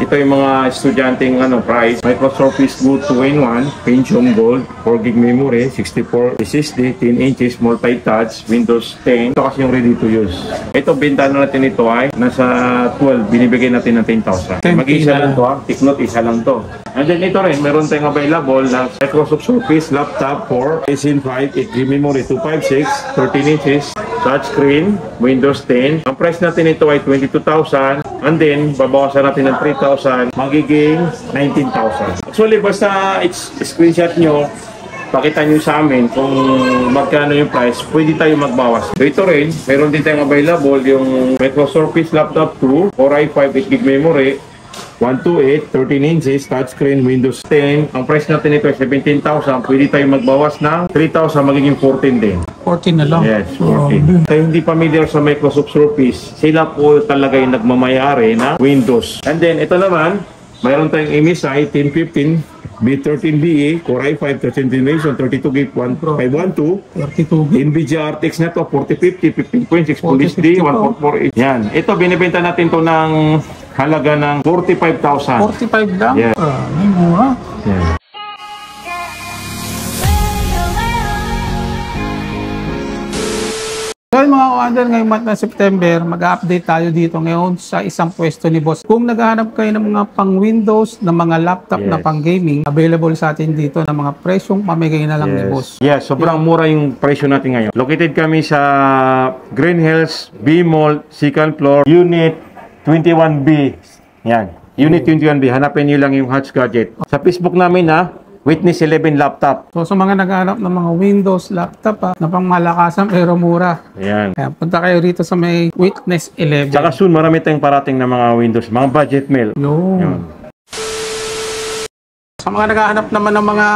ito yung mga estudyanteng price. Microsurface Go 2-in-1, Pentium Gold, 4GB memory, 64 SSD, 10 inches, multi-touch, Windows 10. Ito kasi yung ready to use. Ito, benta na natin ito ay nasa 12, binibigay natin ng 10,000. Mag-isa lang to ha, take note, isa lang to. And then ito rin, meron tayong available na Microsoft Surface laptop for Ryzen 5, 8GB memory, 256, 13 inches, touchscreen, Windows 10. Ang price natin ito ay 22,000. And then, babawasan natin ng 3,000, magiging 19,000. Actually, basta screenshot nyo, pakita nyo sa amin kung magkano yung price, pwede tayo magbawas. So ito rin, meron din tayong available yung Microsurface Laptop 2, Core i5, 8GB memory, 128, 13 inches, touchscreen, Windows 10. Ang price natin ito ay 17,000. Pwede tayo magbawas ng 3,000, magiging 14 din. 14 na lang? Yes, 14. Kaya hindi familiar sa Microsoft Surface, sila po talaga yung nagmamayari na Windows. And then, ito naman, mayroon tayong MSI 1015, B13BA, Core i5, 13th generation, 32GB, 1512. 32GB. NVIDIA RTX na to, 4050, 15.6, Full HD, 1448. Yan. Ito, binibenta natin to ng halaga ng 45,000. 45 lang? Yeah. May mura. Yeah. So mga kawander, ngayong month na September, mag-update tayo dito ngayon sa isang pwesto ni Boss. Kung naghahanap kayo ng mga pang-Windows, na mga laptop na pang-gaming, available sa atin dito na mga presyong pamigay na lang ni Boss. Yes, sobrang mura yung presyo natin ngayon. Located kami sa Green Hills, B-Mall, second floor, Unit 21B. Yan. Unit 21B. Hanapin nyo lang yung Hutch Gadget. Sa Facebook namin Witness 11 laptop. So sa mga naghahanap ng mga Windows laptop na pang malakasan pero mura. Ayan. Kaya punta kayo rito sa may Witness 11. Saka soon marami tayong parating na mga Windows, mga budget mail. Yun. Sa mga naghahanap naman ng mga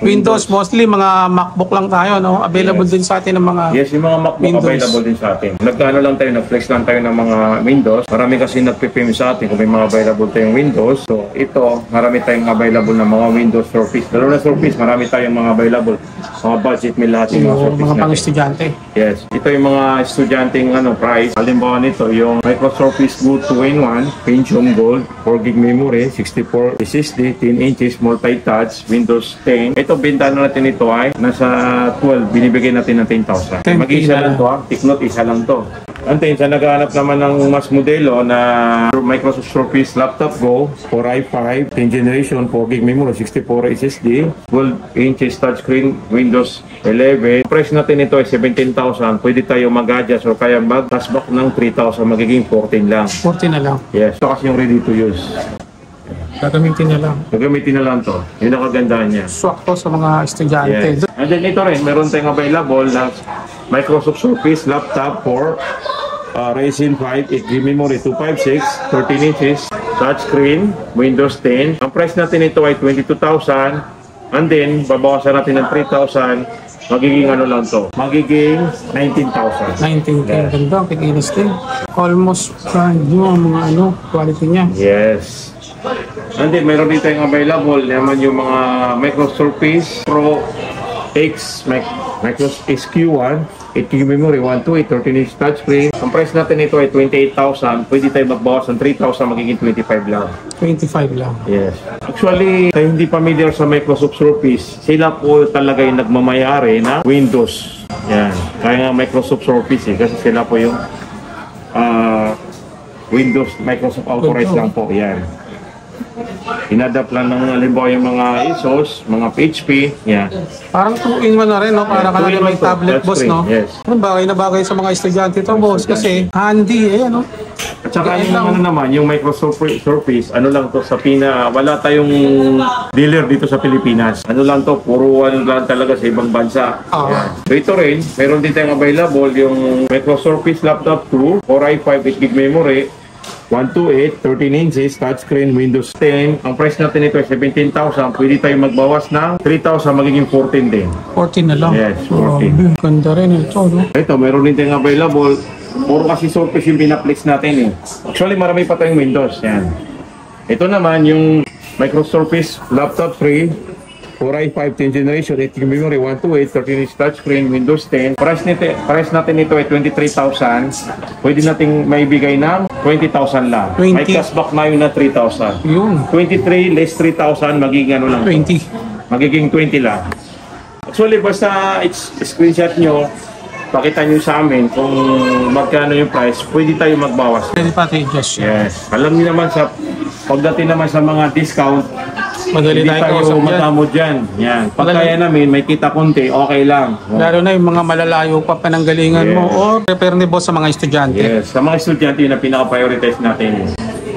Windows, mostly mga MacBook lang tayo, no? Available din sa atin ng mga yung mga MacBook Windows. Available din sa atin. Nagkano lang tayo, nag-flex lang tayo ng mga Windows. Marami kasi nagpipim sa atin kung may mga available tayong Windows. So ito, marami tayong available na mga Windows Surface. Lalo na Surface, marami tayong mga available. Mga budget mail lahat yung mga Surface mga pang-estudyante. Yes. Ito yung mga estudyanteng price. Halimbawa nito, yung Microsurface Go 2-in-1, Pentium Gold, 4GB memory, 64 SSD, 10 inches, multi-touch, Windows 10. Ito, benta na natin ito ay nasa 12, binibigay natin ng 10,000. Mag-isa lang to ha, take note, isa lang to. Antin, sa naghahanap naman ng mas modelo na Microsoft Surface Laptop Go, Core i5, 10th generation, 4GB memory, 64 SSD, 12 inches touchscreen, Windows 11. Price natin ito ay 17,000. Pwede tayo mag-adjust o kaya mag-cashback ng 3,000, magiging 14 lang. 14 na lang. Yes, ito kasi yung ready to use. Gagamitin na lang. Gagamitin na lang to. Yun ang kagandahan niya. Swak to sa mga estudyante. Yes. And then ito rin, meron tayong available na Microsoft Surface laptop for Ryzen 5, 8GB memory, 256, 13 inches, touchscreen, Windows 10. Ang price natin ito ay 22,000. And then, babawasan natin ng 3,000. Magiging lang to? Magiging 19,000. 19,000. Ganda, kikinis din. Almost brand new ang mga quality niya. Yes. And then, meron dito yung available naman yung mga Microsurface Pro X Microsoft SQ1, 8GB memory, 128, 13-inch touchscreen. Ang price natin ito ay 28,000. Pwede tayo magbawas ng 3,000, magiging 25 lang. 25 lang. Yes. Actually, tayo hindi familiar sa Microsoft Surface, sila po talaga yung nagmamayari na Windows. Yan. Kaya nga Microsoft Surface kasi sila po yung Windows, Microsoft authorized lang po. Yan. Inadapt lang ng halimbawa yung mga ASUS, mga HP, yan. Parang 2-in-1 na rin, no? Para ka na may tablet, boss, no? Yes. Bagay na bagay sa mga estudyante ito, boss, kasi handy, no? At saka yung naman, yung Microsoft Surface, lang to sa wala tayong dealer dito sa Pilipinas. Lang to, puro lang talaga sa ibang bansa. So ito rin, meron din tayong available yung Microsoft Surface Laptop 2, Core i5, 8GB memory, 128, 13 inches, touchscreen, Windows 10. Ang price natin ito ay 17,000. Pwede tayo magbawas ng 3,000, magiging 14 din. 14 na lang? Yes, 14. Ganda rin ito, no? Ito, meron din tayong available. Puro kasi Surface yung pinaplex natin Actually, marami pa tayong Windows. Yan. Ito naman, yung Microsoft Surface Laptop 3, Core i5 10th generation, 8GB memory, 128, 13-inch touchscreen, Windows 10. Price natin ito ay 23,000. Pwede nating maibigay ng 20,000 lang. 20. May cashback na yun na 3,000. Yun. 23 less 3,000, magiging ano lang. 20. Magiging 20 lang. Actually, basta screenshot nyo, pakita nyo sa amin kung magkano yung price, pwede tayo magbawas. Pwede pati adjust. Yes. Alam niyo naman pagdating naman sa mga discount, Madali hindi tayo tayo matamod dyan. Yan. Pag kaya namin, may kita konti, okay lang. Lalo na yung mga malalayo pa pananggalingan mo Yes. or prepare ni boss sa mga estudyante. Yes. Sa mga estudyante, yun ang pinaka-prioritize natin.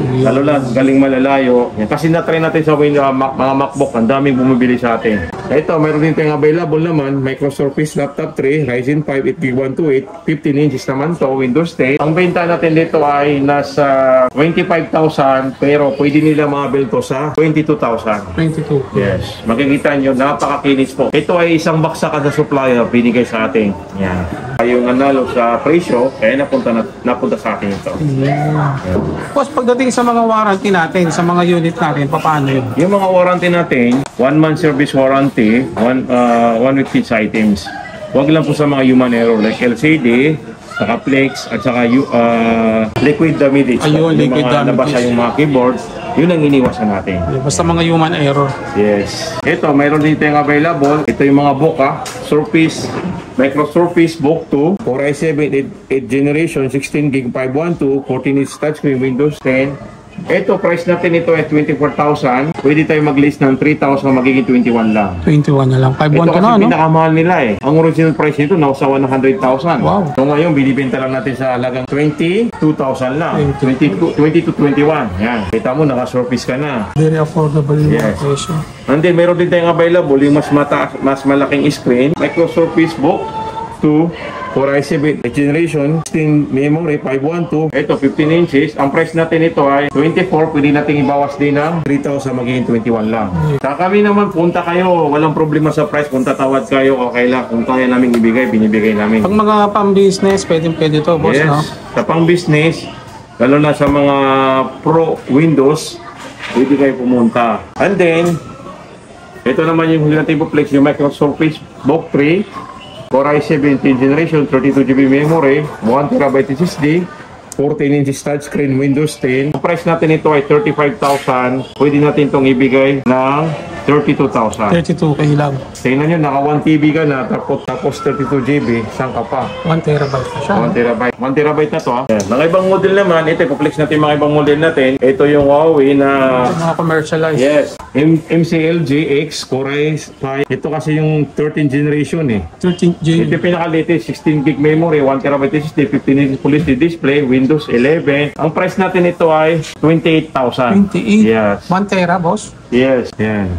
Lalo na galing malalayo. Yan. Kasi na-try natin sa mga MacBook, ang daming bumibili sa atin. Ito, mayroon din tayong available naman, Microsoft Surface Laptop 3, Ryzen 5 8GB 128, 15 inches naman to, Windows 10. Ang benta natin dito ay nasa 25,000, pero pwede nila mabil to sa 22,000. 22. Yes, makikita nyo, napakakinis po. Ito ay isang baksakan sa supplier binigay sa atin. Yan. Yung nanalo sa presyo, kaya napunta sa atin ito. Boss, pagdating sa mga warranty natin, sa mga unit natin, paano yun? Yung mga warranty natin, 1 month service warranty, 1 week fixed items. Huwag lang po sa mga human error like LCD, saka Plex, at saka liquid damage. Ayun, yung liquid mga nabasa damage. yung mga keyboard, yun ang iniwasan natin. Basta mga human error. Yes. Ito, mayroon din tayong available. Ito yung mga book Surface, Microsoft Surface Book 2, Core i7 8th generation, 16GB 512, 14-inch touchscreen, Windows 10. Ito, price natin ito ay 24,000. Pwede tayo mag-list ng 3,000, magiging 21 lang. 21 na lang. 5-1 Ito ka kasi na, no? pinakamahal nila eh. Ang original price nito, nasa 100,000. Wow. So ngayon, binibenta lang natin sa halagang 22,000 lang. 20 to 21. Yan. Kita mo, naka-surface ka na. Very affordable yung Yes. presyo. And then, meron din tayong available yung mas malaking screen. Microsoft Surface Book 2, Core i7 8th generation, 16 memory, 512. Ito, 15 inches. Ang price natin ito ay 24. Pwede natin ibawas din ng 3,000, magiging 21 lang. Sa kami naman, punta kayo. Walang problema sa price. Kung tatawad kayo, okay lang. Kung kaya namin ibigay, binibigay namin. Pag mga pang-business, pwede to, boss, Yes. no? Sa pang-business, lalo na sa mga pro Windows, pwede kayo pumunta. And then, ito naman yung huli natin po Plex, yung Microsoft Surface Book 3, Core i7 10th generation, 32GB memory, 1TB SSD, 14 inches touchscreen, Windows 10. Ang price natin ito ay 35,000. Pwede natin itong ibigay ng 32,000. 32 kayo lang. Tingnan nyo, naka 1TB ka na, tapos 32GB, saan ka pa? 1 terabyte na siya. 1 terabyte na to ha. Ayan. Mga ibang model naman, ito, ipaplex natin mga ibang model natin. Ito yung Huawei na Mga commercialized. yes, MCLG X Core i5. Ito kasi yung 13th generation eh. 13J. Ito yung pinaka-latest, 16GB memory, 1TB SSD, 15-inch Full HD display, Windows 11. Ang price natin ito ay 28,000. 28. Yes. 1 tera, boss. Yes. Yan.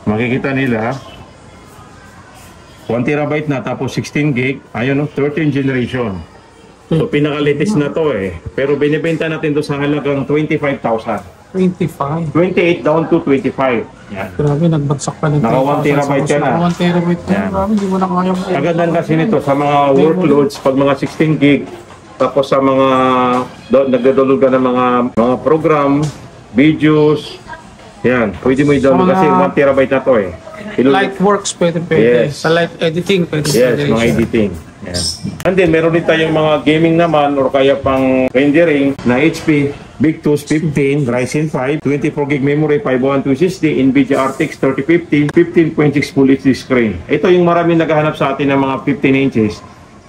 Makikita nila 1TB na tapos 16GB. Ayun no, 13th generation. So pinaka-latest na to eh. Pero binibenta natin to sa halagang 25,000. 25. 28 down to 25. Yan. Grabe, nagbagsak pa ng Naka 1 terabyte ka na. Naka 1 terabyte ka na. Yan. Grabe, hindi mo na kaya mo. Kagandahan kasi nito sa mga workloads, pag mga 16GB, tapos sa mga nagdadulog ka ng mga program, videos, yan, pwede mo i-download Mga kasi 1 terabyte na to eh. Light works, pwede. Yes. Sa light editing, pwede. Yes, mga editing. Yan. And then, meron din tayong mga gaming naman or kaya pang rendering na HP VicTus 15, Ryzen 5, 24GB memory, 512 SSD, NVIDIA RTX 3050, 15.6 Full HD screen. Ito yung maraming naghahanap sa atin ng mga 15 inches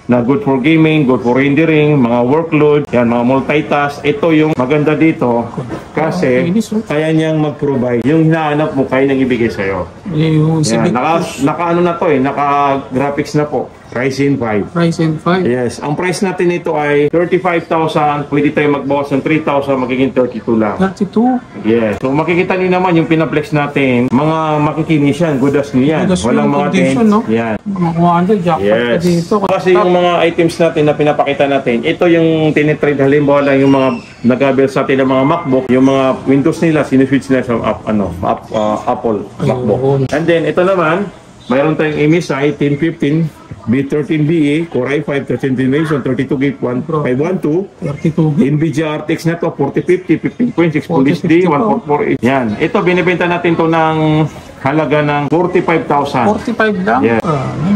na good for gaming, good for rendering, mga workload, yan, mga multitask. Ito yung maganda dito kasi kaya niyang mag-provide. Yung hinahanap mo, kaya niyang ibigay sa'yo. Yung Yan, naka ano na to eh, naka-graphics na po. Ryzen 5. Ryzen 5. Yes, ang price natin nito ay 35,000. Pwede tayo magbawas ng 3,000, magiging 32 lang. 32. Yes. So makikita niyo naman yung pinaplex natin, mga makikinis yan, good as new yan. Good as new Walang mga condition, dents. no? Yan. Mga 100, jackpot ka Yes. dito. Kasi yung mga items natin na pinapakita natin, ito yung tinitrade halimbawa lang yung mga nag-avail sa atin ng mga MacBook, yung mga Windows nila, sinuswitch nila sa Apple MacBook. And then ito naman, mayroon tayong MSI 1015 B13BE, Core i5 13th generation, 32GB 512, 32 NVIDIA RTX na to, 4050, 15.6 Full HD, 1448. Yan. Ito, binibenta natin to ng halaga ng 45,000. 45 lang? Yeah.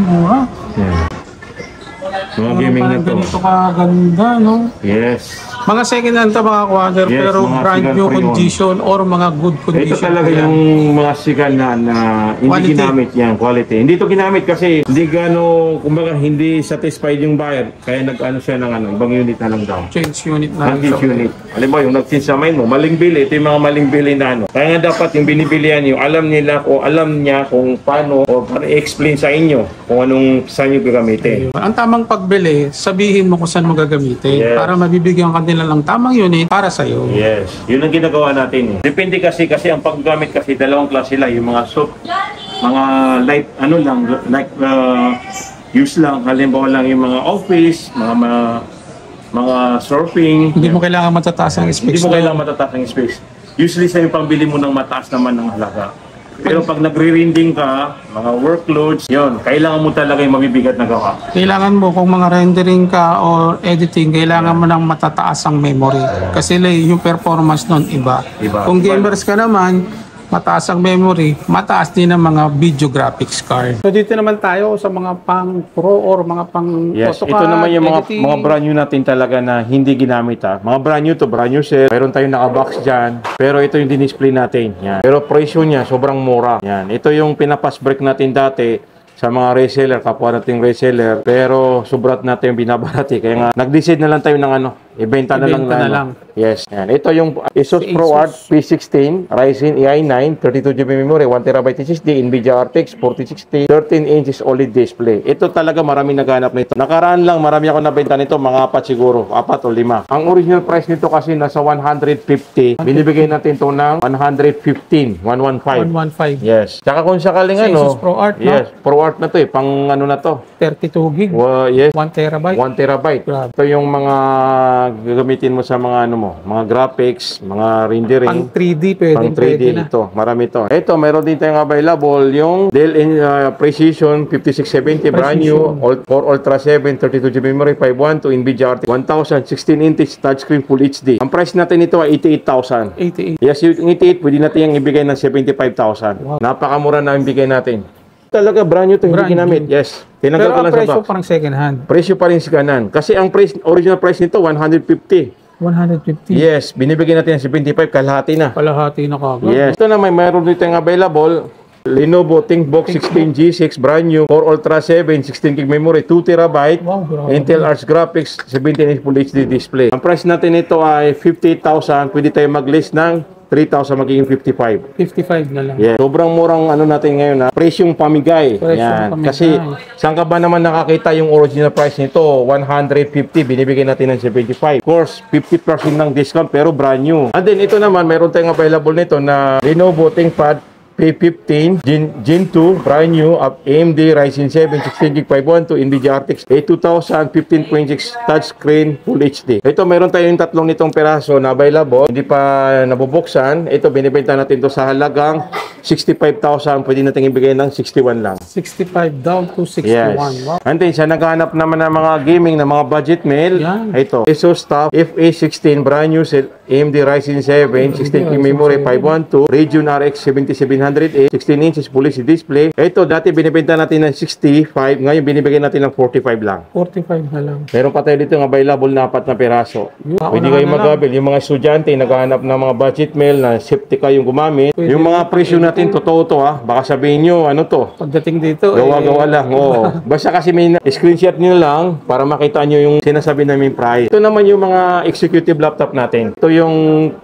Mura. Yeah. Mga Meron gaming na parang to. ganito kaganda, no? Yes. Mga second hand to mga quarter, Yes, pero mga brand sigal new pre-owned. condition or mga good Ito condition. talaga yan. yung mga sigal na hindi Quality. ginamit yan, quality. Hindi to ginamit kasi hindi gano, kumbaga hindi satisfied yung buyer. Kaya nag-ano siya ng ibang unit na lang daw. Change unit na. Change unit. Alam mo, yung nag-change sa mind mo, maling bili. Ito yung mga maling bili na ano. Kaya nga dapat yung binibilihan nyo, alam nila o alam niya kung paano o para i-explain sa inyo kung anong saan nyo gagamitin. Ang tamang pagbili, sabihin mo kung saan mo gagamitin Yes. para mabibigyan ka nila ng tamang unit para sa'yo. Yes, yun ang ginagawa natin. Depende kasi ang paggamit kasi dalawang klase lang, yung mga mga light ano lang, like use lang, halimbawa lang yung mga office, mga surfing. Hindi mo kailangan matataas ang Hindi space. mo kailangan matataas ng space. Usually sa yung pangbili mo ng mataas naman ng halaga. Pero pag nagre-rending ka, mga workloads, yun, kailangan mo talaga yung mabibigat na gawa. Kailangan mo kung mga rendering ka or editing, kailangan mo ng matataas ang memory. Kasi yung performance nun iba. Iba. Kung gamers ka naman, mataas ang memory, mataas din ang mga video graphics card. So dito naman tayo sa mga pang pro or mga pang Yes, AutoCAD, ito naman yung editing. mga brand new natin talaga na hindi ginamit ha. Mga brand new to, brand new set. Mayroon tayong naka-box dyan. Pero ito yung din-display natin. Yan. Pero presyo niya, sobrang mura. Yan. Ito yung pinapass break natin dati sa mga reseller, kapwa nating reseller. Pero sobrat natin yung binabarati. Kaya nga, nag-decide na lang tayo ng ibenta na lang. Ibenta na lang. Yes. Yan. Ito yung Asus Si ProArt Asus. P16 Ryzen AI9 32GB memory 1TB SSD NVIDIA RTX 4060 13 inches OLED display. Ito talaga marami naghanap nito. Nakaraan lang marami ako nabenta nito, mga 4 siguro, 4 o 5. Ang original price nito kasi nasa 150. Binibigay natin to ng 115, 115. 115. Yes. Tsaka kung sakaling Si Asus ProArt, no? Yes, ProArt na to pang ano na to. 32 gig, Yes. 1 terabyte. 1 terabyte. Grabe. Ito yung mga gagamitin mo sa mga mga graphics, mga rendering. Pang 3D, pwede, Pang 3D na. ito, marami ito. Ito, meron din tayong available yung Dell Precision 5670 brand new, for Ultra 7, 32GB memory, 512 NVIDIA RTX 1000, 16 inch touchscreen Full HD. Ang price natin ito ay 88,000. 88. Yes, yung 88, pwede natin yung ibigay ng 75,000. Wow. Napakamura na ibigay natin. Talaga brand new to, Brand hindi ginamit. new. Yes. Tinanggal Pero ko ang lang sa presyo box. parang second hand. Presyo pa rin si kanan. Kasi ang original price nito 150. 150. Yes, binibigyan natin ng 75, kalahati na. Kalahati na kagad. Yes. Ito na mayroon dito yung available. Lenovo ThinkBook 16G6 brand new, Core Ultra 7, 16GB memory, 2TB, Wow, grabe. Intel Arts Graphics, 17-inch Full HD display. Ang price natin ito ay 58,000. Pwede tayo mag-list ng 3,000, magiging 55. 55 na lang. Yeah. Sobrang murang ano natin ngayon na presyong pamigay. Presyong Yan. pamigay. Kasi saan ka ba naman nakakita yung original price nito? 150, binibigyan natin ng 75. Of course, 50% ng discount pero brand new. And then ito naman, meron tayong available nito na Lenovo ThinkPad P15 Gen 2 brand new AMD Ryzen 7 16GB 512 NVIDIA RTX 2000 15.6 touchscreen Full HD. Ito meron tayong tatlong nitong peraso na available, hindi pa nabubuksan. Ito binibenta natin to sa halagang 65,000, pwede natin ibigay ng 61 lang. 65 down to 61. Yes. Wow. And then, sa naghahanap naman ng mga gaming, ng mga budget mail, Yan. ito, Asus TUF FA16 brand new set, AMD Ryzen 7, 16GB memory, 512, Radeon RX 7700A, 16 inches Full HD display. Ito, dati binibenta natin ng 65, ngayon binibigay natin ng 45 lang. 45 na lang. Meron pa tayo dito ng available na 4 na peraso. Pwede Ako kayo na lang. magabil. Yung mga estudyante, naghahanap ng mga budget mail na safety kayong gumamit. Pwede Yung mga presyo natin, totoo to ha. Baka sabihin nyo, ano to? Pagdating dito, Gawa-gawa lang. Oo. Basta kasi may screenshot nyo lang para makita nyo yung sinasabi namin price. Ito naman yung mga executive laptop natin. Ito yung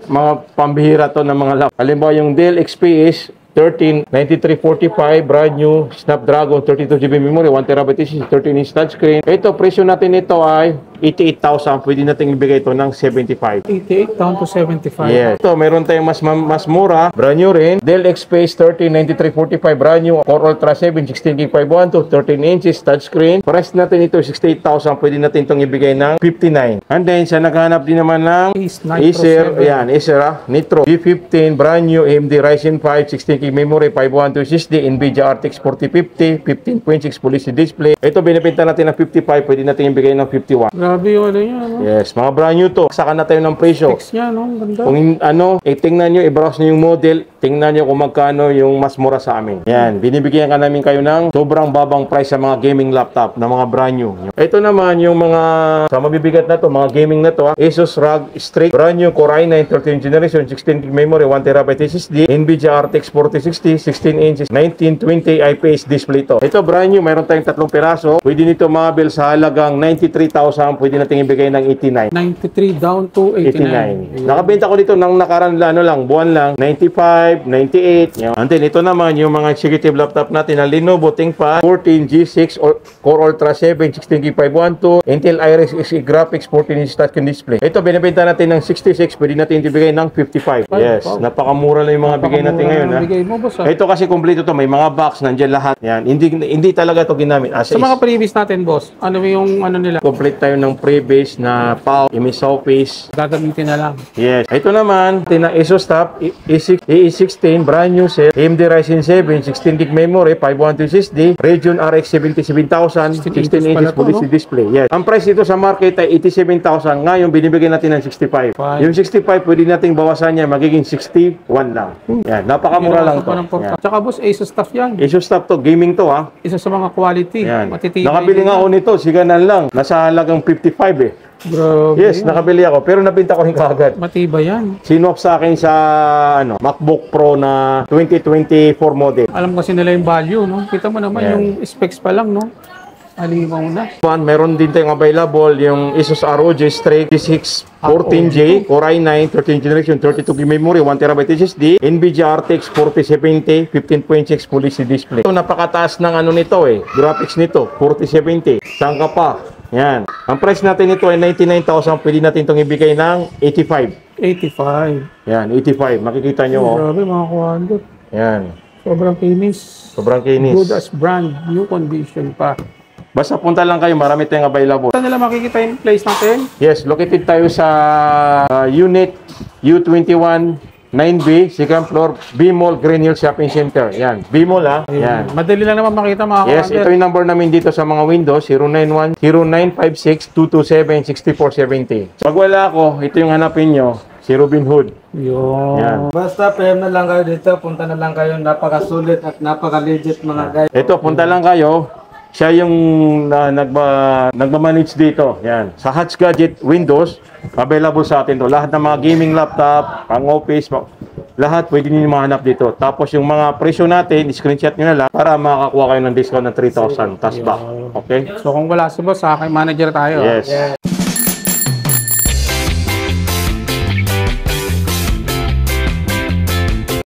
mga pambihira to ng mga laptop. Halimbawa yung Dell XPS 139345 brand new Snapdragon 32GB memory 1TB SSD 13-inch touchscreen. Ito presyo natin ito ay 88,000. Pwede natin ibigay ito ng 75. 88 down to 75. Yes. Ito meron tayong mas mura, brand new rin. Dell XPace 139345 brand new Core Ultra 7 16GB 512 13 inches touchscreen. Price natin ito 68,000. Pwede natin itong ibigay ng 59. And then sa naghanap din naman ng Acer, yan, Acer Nitro G15 brand new AMD Ryzen 5 16GB memory 512 SSD NVIDIA RTX 4050 15.6 Full HD display. Ito binibenta natin ng 55, pwede natin ibigay ng 51. Grabe yung ano yan. No? Yes, mga brand new to. Saka na tayo ng presyo. Text niya, no? Ang ganda. Kung tingnan nyo, i-browse nyo yung model, tingnan nyo kung magkano yung mas mura sa amin. Yan, binibigyan ka namin kayo ng sobrang babang price sa mga gaming laptop na mga brand new. Ito naman yung mga sa mabibigat na to, mga gaming na to, Asus ROG Strix, brand new Core i9 13th generation, 16 GB memory, 1TB SSD, NVIDIA RTX 4060, 16 inches, 1920 IPS display to. Ito brand new, mayroon tayong 3 piraso. Pwede nito mabil sa halagang 93,000, pwede nating ibigay ng 89. 93 down to 89. Nakabenta ko dito ng nakaraan buwan lang, 95, 98. Yan. And then ito naman yung mga executive laptop natin na Lenovo ThinkPad 14 G6 or Core Ultra 7, 16GB 512, Intel Iris Xe Graphics 14-inch touchscreen display. Ito binibenta natin ng 66, pwede natin ibigay ng 55. Yes, napakamura lang yung mga bigay natin ngayon. Bigay mo, boss, Ito kasi kompleto to, may mga box nandiyan lahat. Yan, hindi talaga to ginamit. Sa mga previous natin, boss, ano yung ano nila? Complete tayo ng pre-base na PAL, MS Office. Gagamitin na lang. Yes. Ito naman, tina Asus TUF A16 brand new set, AMD Ryzen 7, 16GB memory, 512 SSD, Radeon RX 77000, 16 inches full HD display. Yes. Ang price dito sa market ay 87,000. Ngayon binibigyan natin ng 65. Yung 65 pwede nating bawasan niya, magiging 61 lang. Yan, napakamura lang to. Yan. Tsaka boss, Asus TUF yan. Asus TUF to, gaming to ha. Isa sa mga quality. Yan. Matitibay. Nakabili nga ako nito, siganan lang. Nasa halagang 55 eh. Grabe. Yes, nakabili ako pero nabenta ko rin kaagad. Matibay yan. Sinwap sa akin sa MacBook Pro na 2024 model. Alam kasi nila yung value, no? Kita mo naman yung specs pa lang, no? Alimaw na. Meron din tayong available yung Asus ROG Strix G6 14J, Core i9, 13th generation, 32GB memory, 1TB SSD, NVIDIA RTX 4070, 15.6 Full HD display. Ito napakataas ng ano nito graphics nito, 4070. Saan ka pa? Yan. Ang price natin nito ay 99,000. Pwede natin itong ibigay ng 85. 85. Yan, 85. Makikita nyo. Grabe mga kuwando. Yan. Sobrang kinis. Sobrang kinis. Good as brand. New condition pa. Basta punta lang kayo. Marami tayong available. Saan nila makikita yung place natin? Yes, located tayo sa unit U21 9B, second floor, B-Mall Green Hills Shopping Center. Yan, B-Mall ha. Yan. Madali lang naman makita mga Yes, ito yung number namin dito sa mga Windows, 091-0956-227-6470. Pag wala ako, ito yung hanapin nyo, si Robin Hood. Yan. Basta PM na lang kayo dito, punta na lang kayo, napakasulit at napaka-legit mga guys. Ito, punta lang kayo. Siya yung nagmamanage dito. Yan. Sa Hutch Gadget Windows, available sa atin to. Lahat ng mga gaming laptop, pang office, lahat pwede niyo mahanap dito. Tapos yung mga presyo natin, screenshot niyo na lang para makakuha kayo ng discount ng 3,000 taas back. Okay? So kung wala si boss, sa akin manager tayo. Yes.